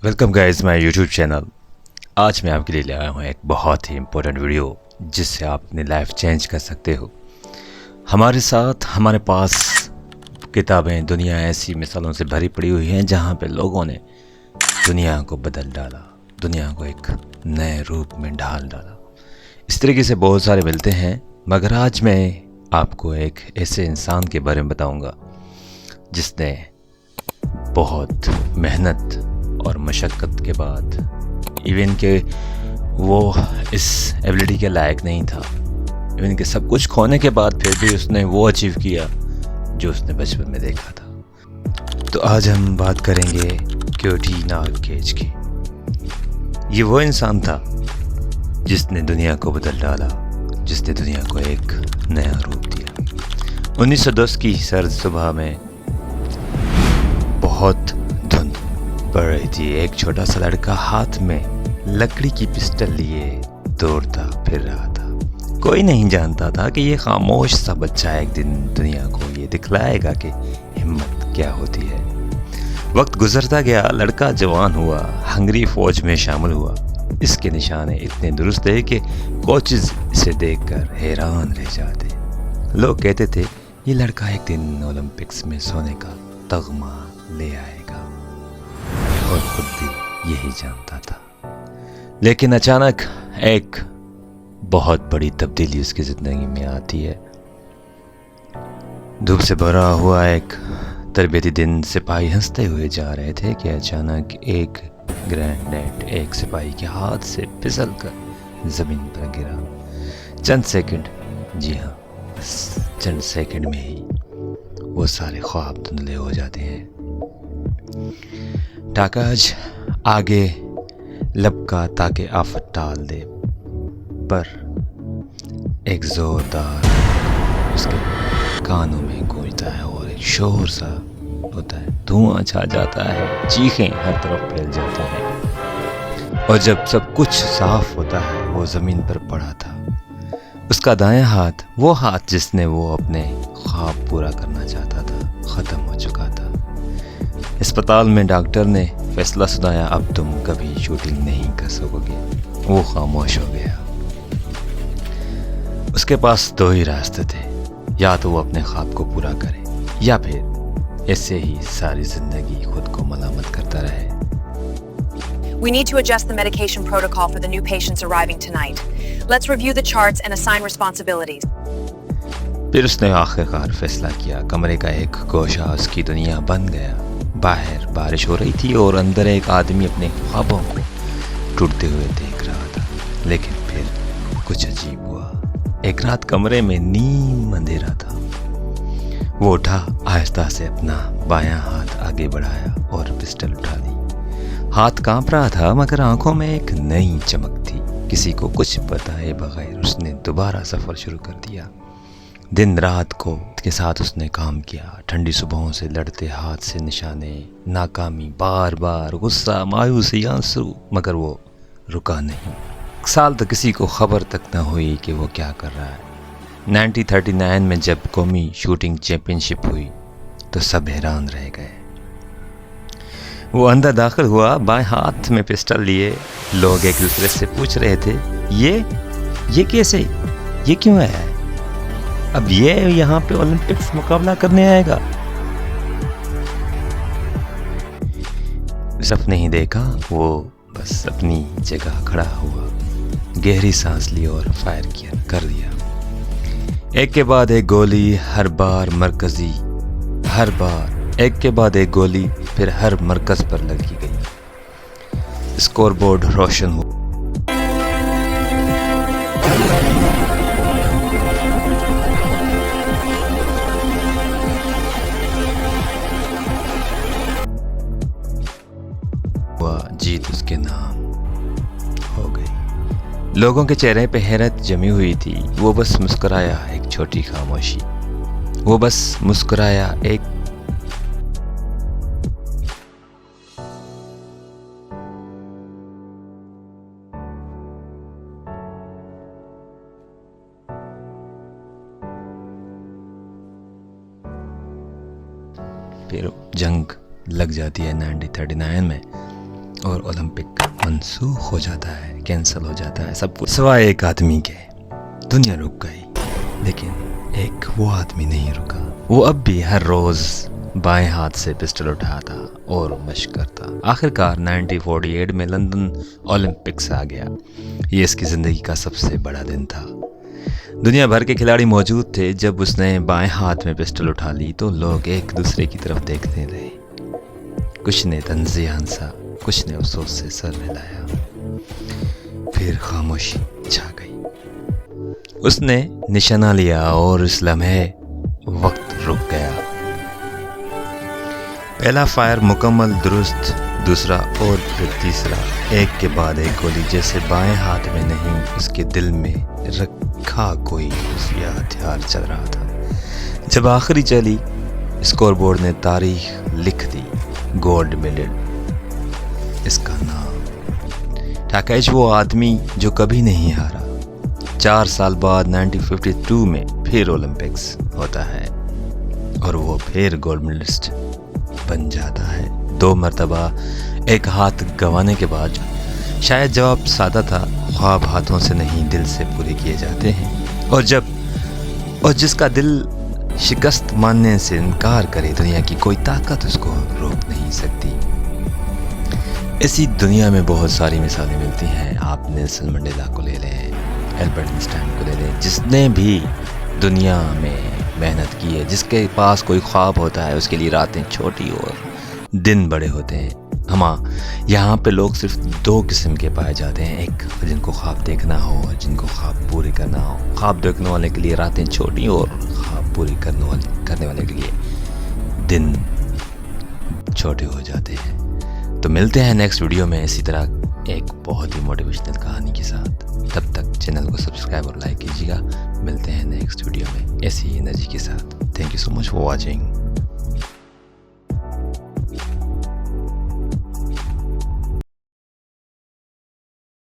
Welcome guys my YouTube channel. आज मैं आपके लिए ले आया हूँ एक बहुत ही इम्पोर्टेंट वीडियो जिससे आप अपनी लाइफ चेंज कर सकते हो। हमारे साथ हमारे पास किताबें दुनिया ऐसी मिसालों से भरी पड़ी हुई हैं जहाँ पे लोगों ने दुनिया को बदल डाला, दुनिया को एक नए रूप में ढाल डाला। इस तरीके से बहुत सारे मिलते हैं, मगर आज मैं आपको एक ऐसे इंसान के बारे में बताऊँगा जिसने बहुत मेहनत और मशक्क़त के बाद इवन के वो इस एबिलिटी के लायक नहीं था, इवन के सब कुछ खोने के बाद फिर भी उसने वो अचीव किया जो उसने बचपन में देखा था। तो आज हम बात करेंगे क्योटी नागकेच की। ये वो इंसान था जिसने दुनिया को बदल डाला, जिसने दुनिया को एक नया रूप दिया। 1910 की सर्द सुबह में बहुत धुंध पड़ रही थी। एक छोटा सा लड़का हाथ में लकड़ी की पिस्टल लिए दौड़ता फिर रहा था। कोई नहीं जानता था कि ये खामोश सा बच्चा एक दिन दुनिया को ये दिखलाएगा कि हिम्मत क्या होती है। वक्त गुजरता गया, लड़का जवान हुआ, हंगरी फौज में शामिल हुआ। इसके निशाने इतने दुरुस्त थे कि कोचेस इसे देखकर हैरान रह जाते। लोग कहते थे ये लड़का एक दिन ओलंपिक्स में सोने का तगमा ले आएगा, और खुद भी यही जानता था। लेकिन अचानक एक बहुत बड़ी तब्दीली उसकी ज़िंदगी में आती है। धूप से भरा हुआ एक तरबियती दिन, सिपाही हंसते हुए जा रहे थे कि अचानक एक ग्रैंडडैड एक सिपाही के हाथ से फिसल कर ज़मीन पर गिरा। चंद सेकंड, जी हाँ, बस चंद सेकंड में ही वो सारे ख्वाब धुंधले हो जाते हैं। टाकाज आगे लपका ताकि आफत टाल दे, पर एक जोरदार उसके कानों में गूंजता है और एक शोर सा होता है, धुआं छा जाता है, चीखें हर तरफ फैल जाती हैं। और जब सब कुछ साफ होता है, वो ज़मीन पर पड़ा था। उसका दायां हाथ, वो हाथ जिसने वो अपने ख्वाब पूरा करना चाहता था, ख़त्म हो चुका था। अस्पताल में डॉक्टर ने फैसला सुनाया, अब तुम कभी शूटिंग नहीं कर सकोगे। वो खामोश हो गया। उसके पास दो ही रास्ते थे, या तो वो अपने ख्वाब को पूरा करे या फिर ऐसे ही सारी जिंदगी खुद को मलामत करता रहे। We need to adjust the medication protocol for the new patients arriving tonight. Let's review the charts and assign responsibilities. फिर उसने आखिरकार फैसला किया। कमरे का एक गोशा उसकी दुनिया बन गया। बाहर बारिश हो रही थी और अंदर एक आदमी अपने ख्वाबों को टूटते हुए देख रहा था। लेकिन फिर कुछ अजीब हुआ। एक रात कमरे में नीम अंधेरा था। वो उठा, आहिस्ता से अपना बायां हाथ आगे बढ़ाया और पिस्टल उठा ली। हाथ कांप रहा था, मगर आंखों में एक नई चमक थी। किसी को कुछ बताए बगैर उसने दोबारा सफ़र शुरू कर दिया। दिन रात को के साथ उसने काम किया। ठंडी सुबहों से लड़ते हाथ से निशाने, नाकामी, बार बार गुस्सा, मायूसी, आंसू, मगर वो रुका नहीं। साल तक किसी को खबर तक न हुई कि वो क्या कर रहा है। 1939 में जब कौमी शूटिंग चैंपियनशिप हुई तो सब हैरान रह गए। वो अंदर दाखिल हुआ, बाएं हाथ में पिस्टल लिए। लोग एक दूसरे से पूछ रहे थे, ये कैसे, ये क्यों आया है? अब ये यहाँ पे ओलंपिक्स मुकाबला करने आएगा? सिर्फ नहीं देखा, वो बस अपनी जगह खड़ा हुआ, गहरी सांस ली और फायर कर दिया। एक के बाद एक गोली, हर बार मरकजी, हर बार एक के बाद एक गोली, फिर हर मरकज पर लगी गई। स्कोरबोर्ड रोशन हुआ। जीत उसके नाम हो गई। लोगों के चेहरे पे हैरत जमी हुई थी। वो बस मुस्कुराया, एक छोटी खामोशी। वो बस मुस्कुराया, एक फिर जंग लग जाती है 1939 में। اور اولمپک منسوخ ہو جاتا ہے، کینسل ہو جاتا ہے سب کچھ سوائے ایک آدمی کے۔ دنیا رک گئی، لیکن ایک وہ آدمی نہیں رکا۔ وہ اب بھی ہر روز بائیں ہاتھ سے پسٹل اٹھاتا اور مشق کرتا۔ آخر کار 1948 میں لندن اولمپکس آ گیا۔ یہ اس کی زندگی کا سب سے بڑا دن تھا۔ دنیا بھر کے کھلاڑی موجود تھے۔ جب اس نے بائیں ہاتھ میں پسٹل اٹھا لی تو لوگ ایک دوسرے کی طرف دیکھتے رہے۔ کچھ نے تنزیہ ہنسا، کچھ نے افسوس سے سر ہلایا، پھر خاموشی چھا گئی۔ اس نے نشانہ لیا اور اس لمحے وقت رک گیا۔ پہلا فائر مکمل درست، دوسرا اور پھر تیسرا، ایک کے بعد ایک گولی، جیسے بائیں ہاتھ میں نہیں اس کے دل میں رکھا کوئی خفیہ ہتھیار چل رہا تھا۔ جب آخری چلی، اسکور بورڈ نے تاریخ لکھ دی، گولڈ میڈل اس کا نام۔ ٹاکائچی وہ آدمی جو کبھی نہیں ہارا۔ 4 سال بعد 1952 میں پھر اولمپکس ہوتا ہے اور وہ پھر گولڈ میڈلسٹ بن جاتا ہے۔ 2 مرتبہ ایک ہاتھ گنوانے کے بعد شاید جواب سادہ تھا، خواب ہاتھوں سے نہیں دل سے پورے کیے جاتے ہیں، اور جس کا دل شکست ماننے سے انکار کرے، دنیا کی کوئی طاقت اس کو روک نہیں سکتی۔ اسی دنیا میں بہت ساری مثالیں ملتی ہیں۔ آپ نیلسن منڈیلا کو لے لیں، البرٹ آئنسٹائن کو لے لیں، جس نے بھی دنیا میں محنت کی ہے۔ جس کے پاس کوئی خواب ہوتا ہے، اس کے لیے راتیں چھوٹی اور دن بڑے ہوتے ہیں۔ یہاں پہ لوگ صرف 2 قسم کے پائے جاتے ہیں، ایک جن کو خواب دیکھنا ہو اور جن کو خواب پورے کرنا ہو۔ خواب دیکھنے والے کے لیے راتیں چھوٹی اور خواب پوری کرنے والے کے لیے دن چھوٹے ہو جاتے ہیں۔ تو ملتے ہیں نیکسٹ ویڈیو میں اسی طرح ایک بہت ہی موٹیویشنل کہانی کے ساتھ۔ تب تک چینل کو سبسکرائب اور لائک کیجیے گا۔ ملتے ہیں نیکسٹ ویڈیو میں ایسی ہی انرجی کے ساتھ۔ Thank you so much for watching.